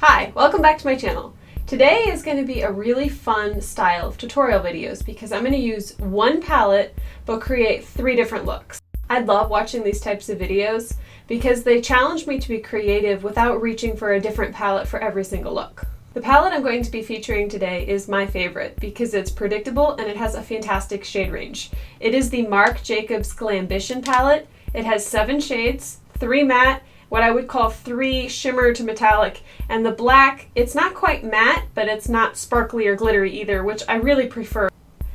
Hi, welcome back to my channel. Today is going to be a really fun style of tutorial videos because I'm going to use one palette but create 3 different looks. I love watching these types of videos because they challenge me to be creative without reaching for a different palette for every single look. The palette I'm going to be featuring today is my favorite because it's predictable and it has a fantastic shade range. It is the Marc Jacobs Glambition palette. It has 7 shades, 3 matte, what I would call 3 shimmer to metallic, and the black, it's not quite matte, but it's not sparkly or glittery either, which I really prefer.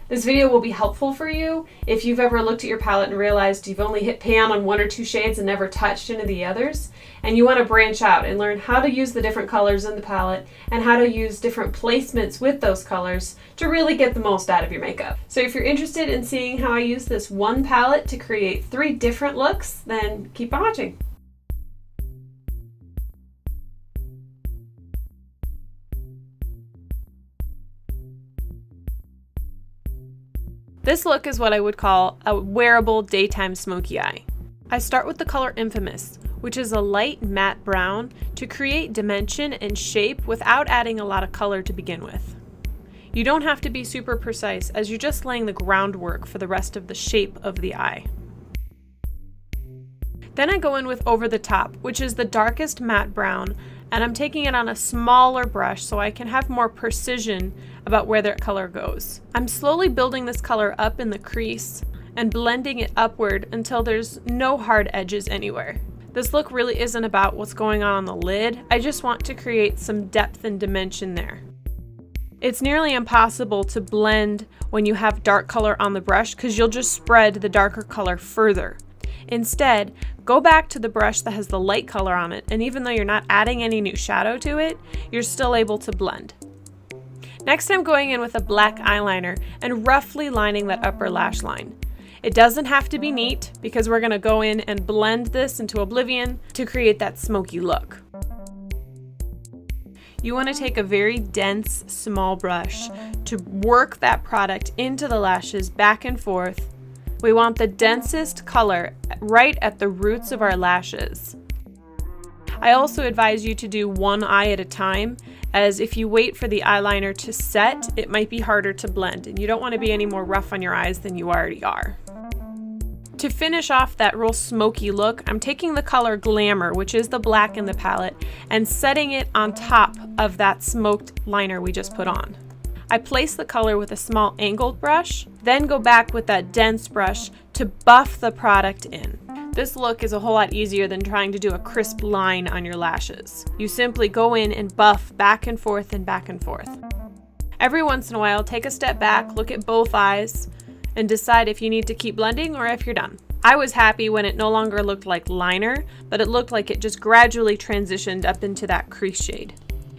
This video will be helpful for you if you've ever looked at your palette and realized you've only hit pan on 1 or 2 shades and never touched any of the others, and you want to branch out and learn how to use the different colors in the palette and how to use different placements with those colors to really get the most out of your makeup. So if you're interested in seeing how I use this one palette to create 3 different looks, then keep on watching. This look is what I would call a wearable daytime smoky eye. I start with the color Infamous, which is a light matte brown to create dimension and shape without adding a lot of color to begin with. You don't have to be super precise as you're just laying the groundwork for the rest of the shape of the eye. Then I go in with Over the Top, which is the darkest matte brown, and I'm taking it on a smaller brush so I can have more precision about where that color goes. I'm slowly building this color up in the crease and blending it upward until there's no hard edges anywhere. This look really isn't about what's going on the lid, I just want to create some depth and dimension there. It's nearly impossible to blend when you have dark color on the brush because you'll just spread the darker color further. Instead, go back to the brush that has the light color on it, and even though you're not adding any new shadow to it, you're still able to blend. Next, I'm going in with a black eyeliner and roughly lining that upper lash line. It doesn't have to be neat because we're going to go in and blend this into oblivion to create that smoky look. You want to take a very dense, small brush to work that product into the lashes back and forth. We want the densest color right at the roots of our lashes. I also advise you to do one eye at a time, as if you wait for the eyeliner to set, it might be harder to blend, and you don't want to be any more rough on your eyes than you already are. To finish off that real smoky look, I'm taking the color Glamour, which is the black in the palette, and setting it on top of that smoked liner we just put on. I place the color with a small angled brush, then go back with that dense brush to buff the product in. This look is a whole lot easier than trying to do a crisp line on your lashes. You simply go in and buff back and forth and back and forth. Every once in a while, take a step back, look at both eyes, and decide if you need to keep blending or if you're done. I was happy when it no longer looked like liner, but it looked like it just gradually transitioned up into that crease shade.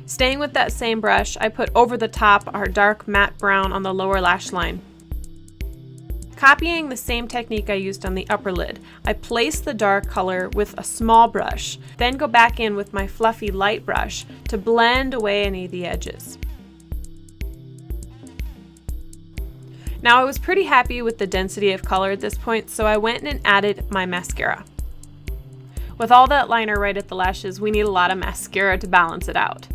Staying with that same brush, I put over the top our dark matte brown on the lower lash line. Copying the same technique I used on the upper lid, I place the dark color with a small brush, then go back in with my fluffy light brush to blend away any of the edges. Now I was pretty happy with the density of color at this point, so I went and added my mascara. With all that liner right at the lashes, we need a lot of mascara to balance it out.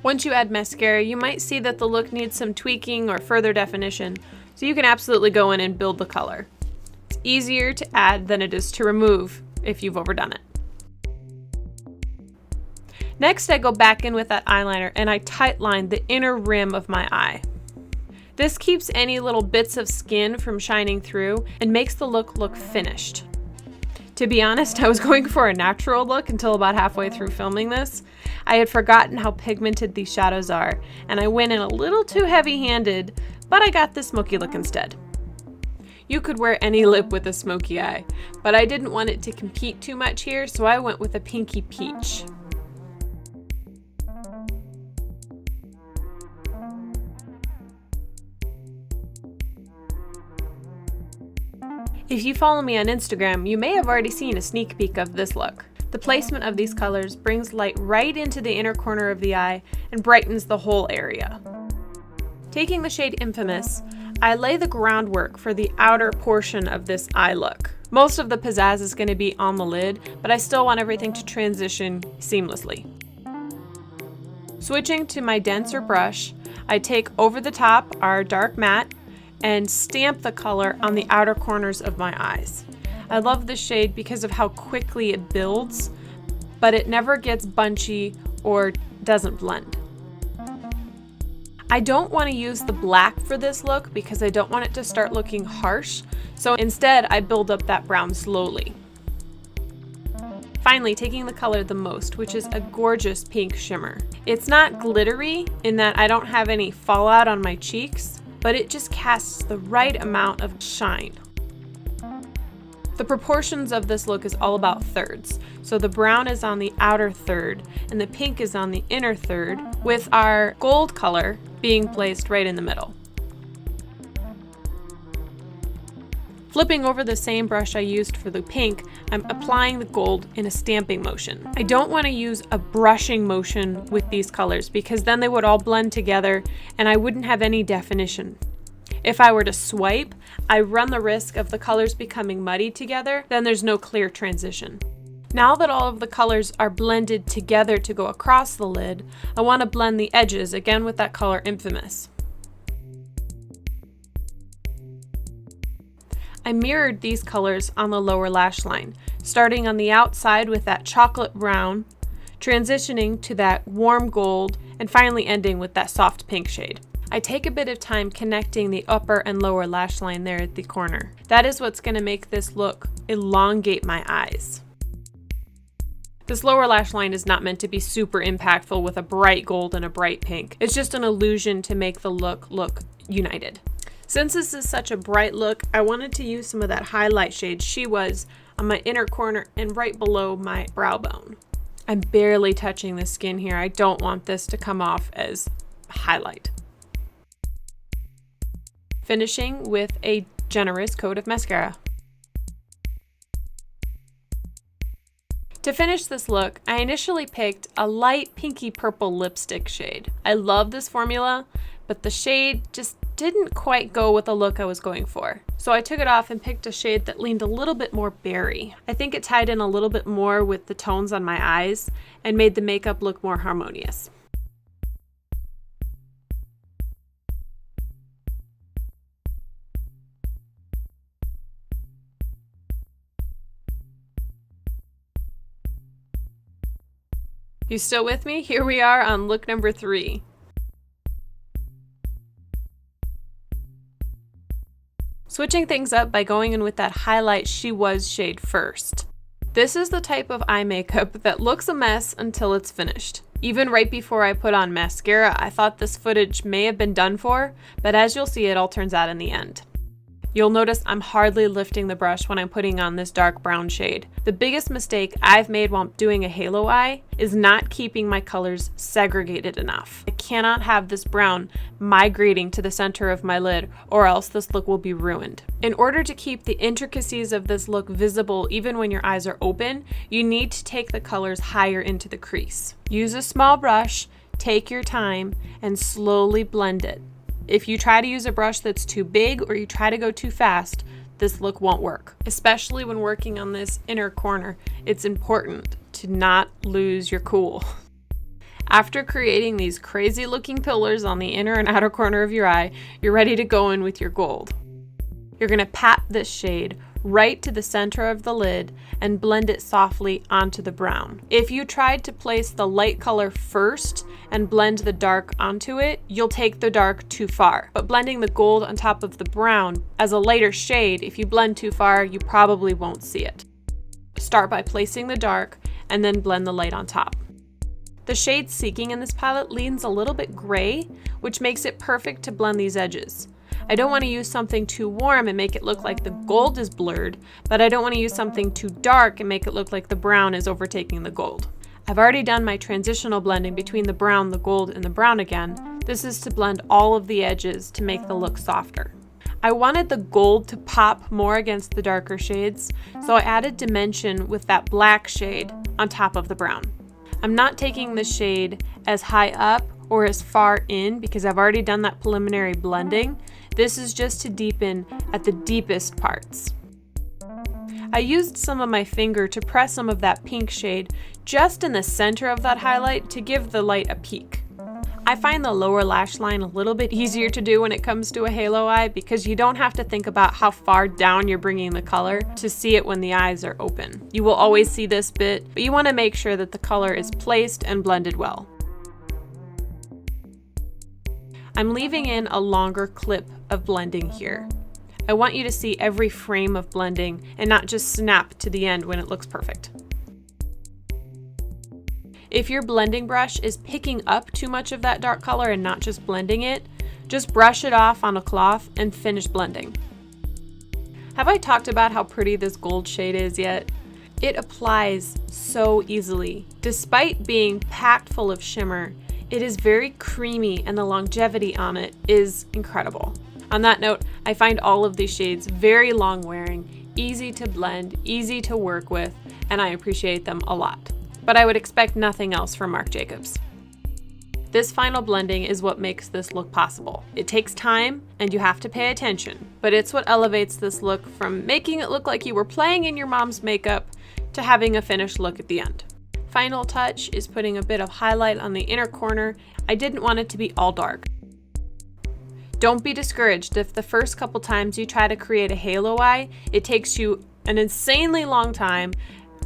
Once you add mascara, you might see that the look needs some tweaking or further definition, so you can absolutely go in and build the color. It's easier to add than it is to remove if you've overdone it. Next, I go back in with that eyeliner and I tightline the inner rim of my eye. This keeps any little bits of skin from shining through and makes the look finished. To be honest, I was going for a natural look until about halfway through filming this. I had forgotten how pigmented these shadows are, and I went in a little too heavy-handed, but I got the smoky look instead. You could wear any lip with a smoky eye, but I didn't want it to compete too much here, so I went with a pinky peach. If you follow me on Instagram, you may have already seen a sneak peek of this look. The placement of these colors brings light right into the inner corner of the eye and brightens the whole area. Taking the shade Infamous, I lay the groundwork for the outer portion of this eye look. Most of the pizzazz is going to be on the lid, but I still want everything to transition seamlessly. Switching to my denser brush, I take over the top our dark matte and stamp the color on the outer corners of my eyes. I love this shade because of how quickly it builds, but it never gets bunchy or doesn't blend. I don't want to use the black for this look because I don't want it to start looking harsh, so instead I build up that brown slowly. Finally, taking the color the most, which is a gorgeous pink shimmer. It's not glittery in that I don't have any fallout on my cheeks, but it just casts the right amount of shine. The proportions of this look is all about thirds. So the brown is on the outer third and the pink is on the inner third, with our gold color being placed right in the middle. Flipping over the same brush I used for the pink, I'm applying the gold in a stamping motion. I don't want to use a brushing motion with these colors because then they would all blend together and I wouldn't have any definition. If I were to swipe, I run the risk of the colors becoming muddy together, then there's no clear transition. Now that all of the colors are blended together to go across the lid, I want to blend the edges again with that color Infamous. I mirrored these colors on the lower lash line, starting on the outside with that chocolate brown, transitioning to that warm gold, and finally ending with that soft pink shade. I take a bit of time connecting the upper and lower lash line there at the corner. That is what's going to make this look elongate my eyes. This lower lash line is not meant to be super impactful with a bright gold and a bright pink. It's just an illusion to make the look united. Since this is such a bright look, I wanted to use some of that highlight shade She Was on my inner corner and right below my brow bone. I'm barely touching the skin here. I don't want this to come off as highlight. Finishing with a generous coat of mascara. To finish this look, I initially picked a light pinky purple lipstick shade. I love this formula, but the shade just didn't quite go with the look I was going for. So I took it off and picked a shade that leaned a little bit more berry. I think it tied in a little bit more with the tones on my eyes and made the makeup look more harmonious. You still with me? Here we are on look number 3. Switching things up by going in with that highlight She Was shade first. This is the type of eye makeup that looks a mess until it's finished. Even right before I put on mascara, I thought this footage may have been done for, but as you'll see, it all turns out in the end. You'll notice I'm hardly lifting the brush when I'm putting on this dark brown shade. The biggest mistake I've made while doing a halo eye is not keeping my colors segregated enough. I cannot have this brown migrating to the center of my lid or else this look will be ruined. In order to keep the intricacies of this look visible even when your eyes are open, you need to take the colors higher into the crease. Use a small brush, take your time, and slowly blend it. If you try to use a brush that's too big or you try to go too fast, this look won't work. Especially when working on this inner corner, it's important to not lose your cool. After creating these crazy looking pillars on the inner and outer corner of your eye, you're ready to go in with your gold. You're going to pat this shade right to the center of the lid and blend it softly onto the brown. If you tried to place the light color first and blend the dark onto it, you'll take the dark too far. But blending the gold on top of the brown as a lighter shade, if you blend too far, you probably won't see it. Start by placing the dark and then blend the light on top. The shade Seeking in this palette leans a little bit gray, which makes it perfect to blend these edges. I don't want to use something too warm and make it look like the gold is blurred, but I don't want to use something too dark and make it look like the brown is overtaking the gold. I've already done my transitional blending between the brown, the gold, and the brown again. This is to blend all of the edges to make the look softer. I wanted the gold to pop more against the darker shades, so I added dimension with that black shade on top of the brown. I'm not taking the shade as high up or as far in because I've already done that preliminary blending. This is just to deepen at the deepest parts. I used some of my finger to press some of that pink shade just in the center of that highlight to give the light a peak. I find the lower lash line a little bit easier to do when it comes to a halo eye because you don't have to think about how far down you're bringing the color to see it when the eyes are open. You will always see this bit, but you want to make sure that the color is placed and blended well. I'm leaving in a longer clip of blending here. I want you to see every frame of blending and not just snap to the end when it looks perfect. If your blending brush is picking up too much of that dark color and not just blending it, just brush it off on a cloth and finish blending. Have I talked about how pretty this gold shade is yet? It applies so easily. Despite being packed full of shimmer, it is very creamy and the longevity on it is incredible. On that note, I find all of these shades very long wearing, easy to blend, easy to work with, and I appreciate them a lot. But I would expect nothing else from Marc Jacobs. This final blending is what makes this look possible. It takes time and you have to pay attention, but it's what elevates this look from making it look like you were playing in your mom's makeup to having a finished look at the end. Final touch is putting a bit of highlight on the inner corner. I didn't want it to be all dark. Don't be discouraged if the first couple times you try to create a halo eye, it takes you an insanely long time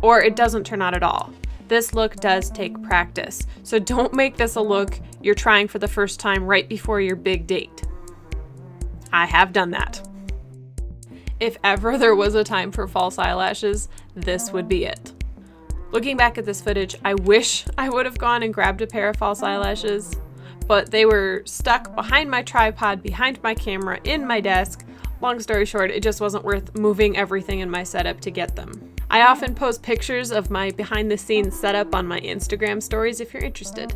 or it doesn't turn out at all. This look does take practice, so don't make this a look you're trying for the first time right before your big date. I have done that. If ever there was a time for false eyelashes, this would be it. Looking back at this footage, I wish I would have gone and grabbed a pair of false eyelashes, but they were stuck behind my tripod, behind my camera, in my desk. Long story short, it just wasn't worth moving everything in my setup to get them. I often post pictures of my behind the scenes setup on my Instagram stories if you're interested.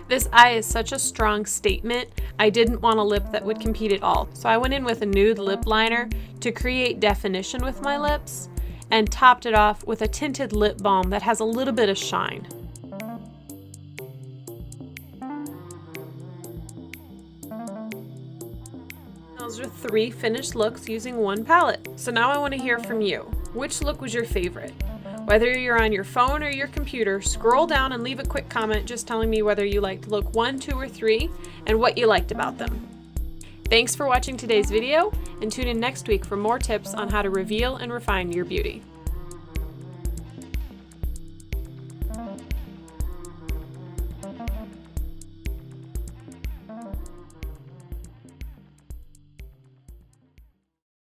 This eye is such a strong statement, I didn't want a lip that would compete at all. So I went in with a nude lip liner to create definition with my lips and topped it off with a tinted lip balm that has a little bit of shine. Those are 3 finished looks using one palette. So now I want to hear from you. Which look was your favorite? Whether you're on your phone or your computer, scroll down and leave a quick comment just telling me whether you liked look 1, 2, or 3 and what you liked about them. Thanks for watching today's video and tune in next week for more tips on how to reveal and refine your beauty.